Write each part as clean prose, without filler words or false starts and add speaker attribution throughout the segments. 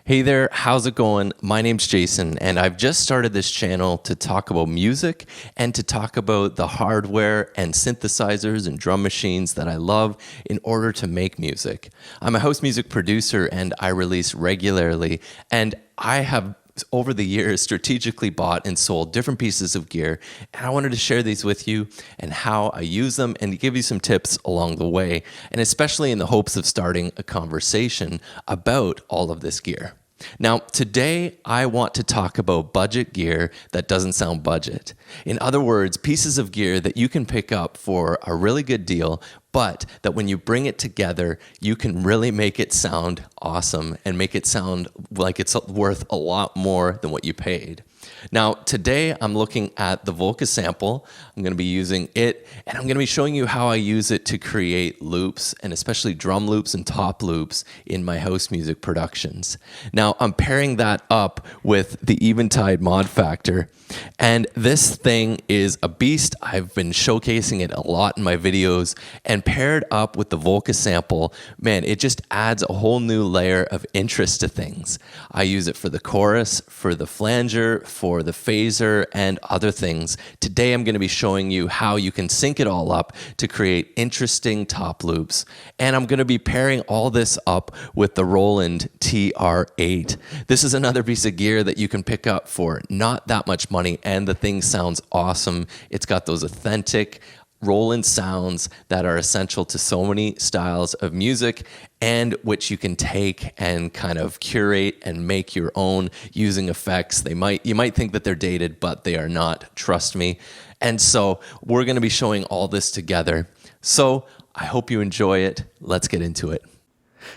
Speaker 1: Hey there, how's it going? My name's Jason, and I've just started this channel to talk about music and to talk about the hardware and synthesizers and drum machines that I love in order to make music. I'm a house music producer and I release regularly, and I have over the years strategically bought and sold different pieces of gear, and I wanted to share these with you and how I use them and give you some tips along the way, and especially in the hopes of starting a conversation about all of this gear. Now, today I want to talk about budget gear that doesn't sound budget. In other words, pieces of gear that you can pick up for a really good deal, but that when you bring it together, you can really make it sound awesome and make it sound like it's worth a lot more than what you paid. Now, today I'm looking at the Volca Sample. I'm going to be using it, and I'm going to be showing you how I use it to create loops, and especially drum loops and top loops in my house music productions. Now, I'm pairing that up with the Eventide Modfactor, and this thing is a beast. I've been showcasing it a lot in my videos, and paired up with the Volca Sample, man, it just adds a whole new layer of interest to things. I use it for the chorus, for the flanger, for the phaser, and other things. Today I'm going to be showing you how you can sync it all up to create interesting top loops. And I'm going to be pairing all this up with the Roland TR-8. This is another piece of gear that you can pick up for not that much money, and the thing sounds awesome. It's got those authentic Roland sounds that are essential to so many styles of music, and which you can take and kind of curate and make your own using effects. You might think that they're dated, but they are not, trust me. And so we're going to be showing all this together. So I hope you enjoy it. Let's get into it.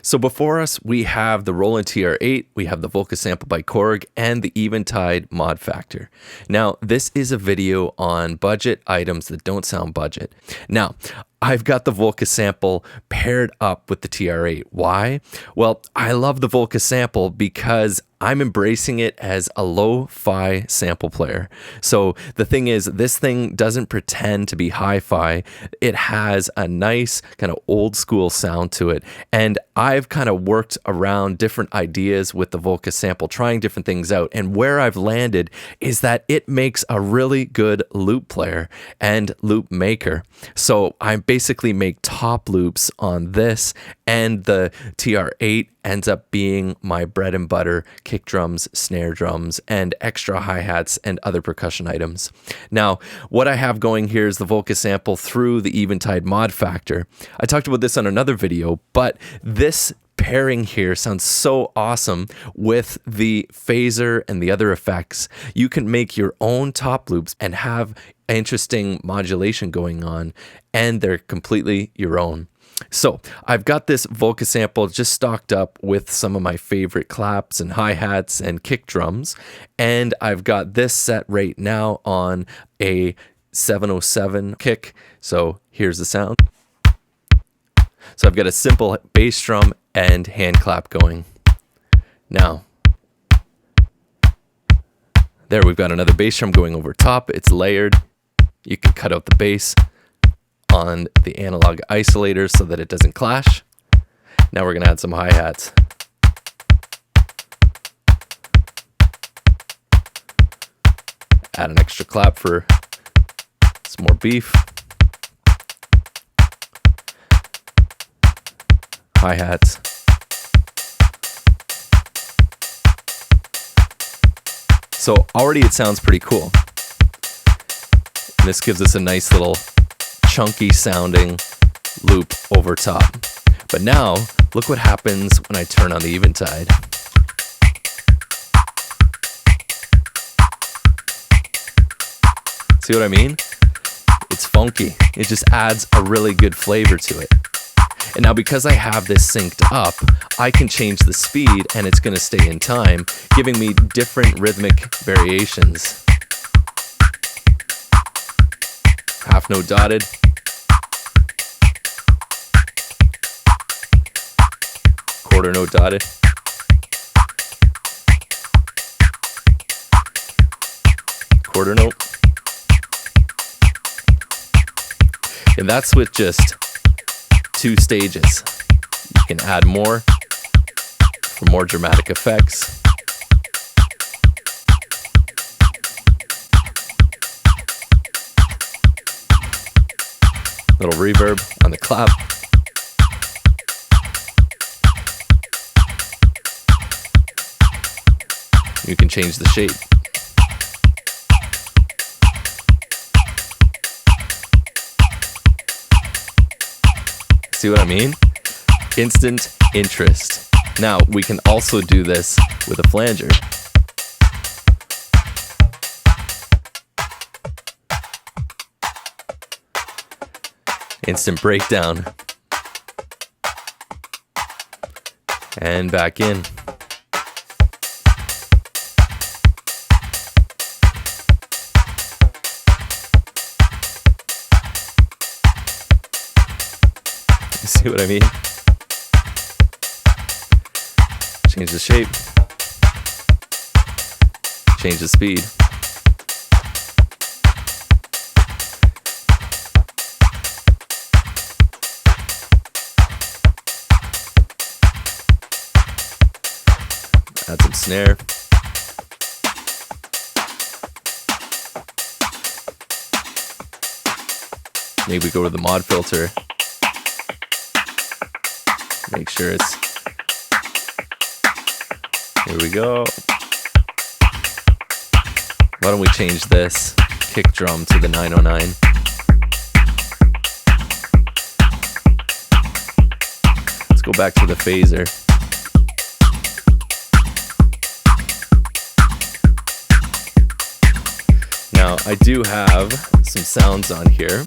Speaker 1: So before us, we have the Roland TR-8, we have the Volca Sample by Korg, and the Eventide Modfactor. Now, this is a video on budget items that don't sound budget. Now, I've got the Volca Sample paired up with the TR-8. Why? Well, I love the Volca Sample because I'm embracing it as a lo-fi sample player. So the thing is, this thing doesn't pretend to be hi-fi. It has a nice kind of old school sound to it. And I've kind of worked around different ideas with the Volca Sample, trying different things out. And where I've landed is that it makes a really good loop player and loop maker. So I basically make top loops on this, and the TR-8 ends up being my bread and butter kick drums, snare drums, and extra hi-hats and other percussion items. Now, what I have going here is the Volca Sample through the Eventide Modfactor. I talked about this on another video, but this pairing here sounds so awesome with the phaser and the other effects. You can make your own top loops and have interesting modulation going on, and they're completely your own. So I've got this Volca Sample just stocked up with some of my favorite claps and hi-hats and kick drums, and I've got this set right now on a 707 kick. So here's the sound. So I've got a simple bass drum and hand clap going. Now, there we've got another bass drum going over top. It's layered. You can cut out the bass on the analog isolators so that it doesn't clash. Now we're going to add some hi-hats. Add an extra clap for some more beef. Hi-hats. So already it sounds pretty cool. And this gives us a nice little chunky sounding loop over top. But now, look what happens when I turn on the Eventide. See what I mean? It's funky. It just adds a really good flavor to it. And now because I have this synced up, I can change the speed and it's going to stay in time, giving me different rhythmic variations. Half note dotted. Quarter note dotted. Quarter note. And that's with just 2 stages. You can add more for more dramatic effects. Little reverb on the clap. You can change the shape. See what I mean? Instant interest. Now, we can also do this with a flanger. Instant breakdown. And back in. See what I mean? Change the shape. Change the speed. Add some snare. Maybe go to the mod filter. Make sure it's, here we go. Why don't we change this kick drum to the 909? Let's go back to the phaser. Now, I do have some sounds on here.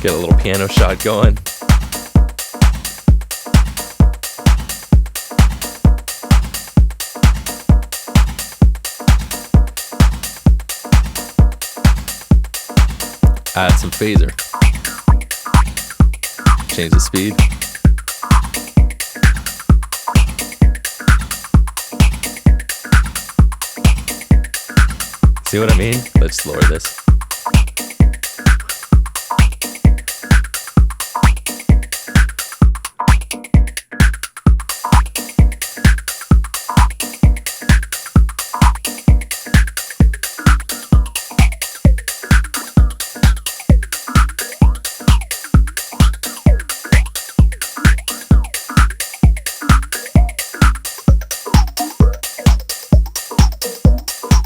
Speaker 1: Get a little piano shot going. Add some phaser. Change the speed. See what I mean? Let's lower this.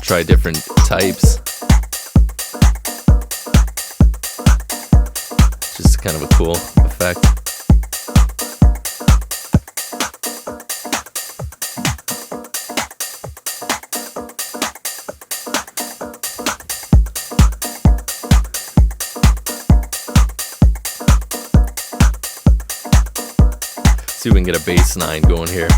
Speaker 1: Try different types. Just kind of a cool effect. See if we can get a bass line going here.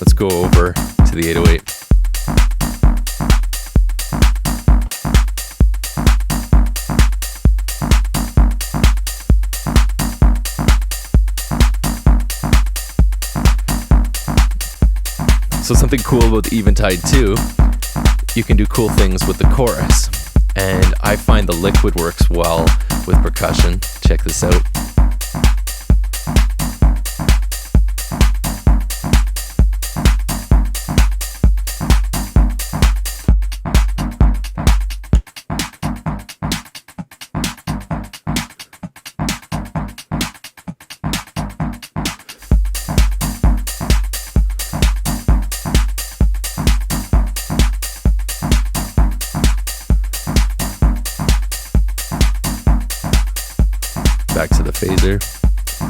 Speaker 1: Let's go over to the 808. So something cool about the Eventide too, you can do cool things with the chorus. And I find the liquid works well with percussion. Check this out. Back to the phaser,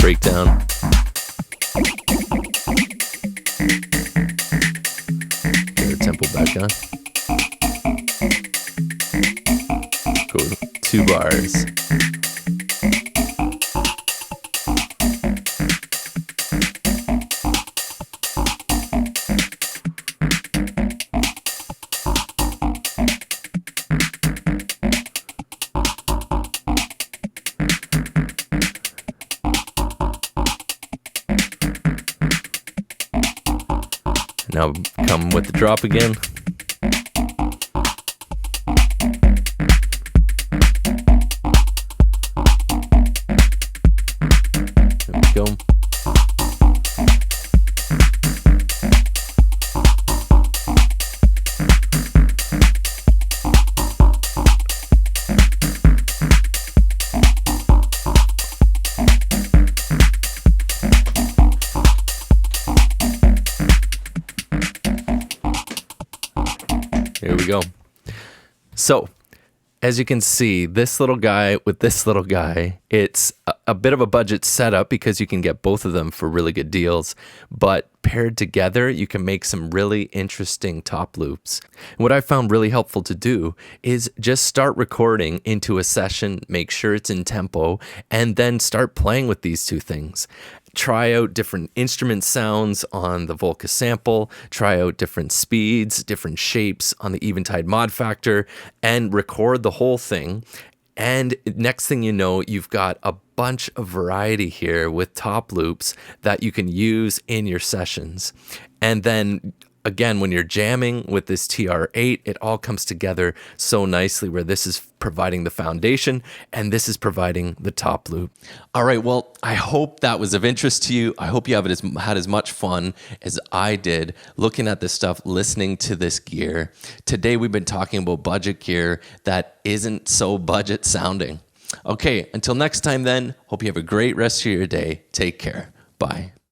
Speaker 1: breakdown. Get our tempo back on. Go 2 bars. Now come with the drop again. There we go. Here we go. So, as you can see, this little guy with this little guy, it's a bit of a budget setup because you can get both of them for really good deals, but paired together, you can make some really interesting top loops. And what I found really helpful to do is just start recording into a session, make sure it's in tempo, and then start playing with these two things. Try out different instrument sounds on the Volca Sample, try out different speeds, different shapes on the Eventide Modfactor, and record the whole thing. And next thing you know, you've got a bunch of variety here with top loops that you can use in your sessions. And then again, when you're jamming with this TR-8, it all comes together so nicely where this is providing the foundation and this is providing the top loop. All right, well, I hope that was of interest to you. I hope you had as much fun as I did looking at this stuff, listening to this gear. Today, we've been talking about budget gear that isn't so budget sounding. Okay, until next time then, hope you have a great rest of your day. Take care. Bye.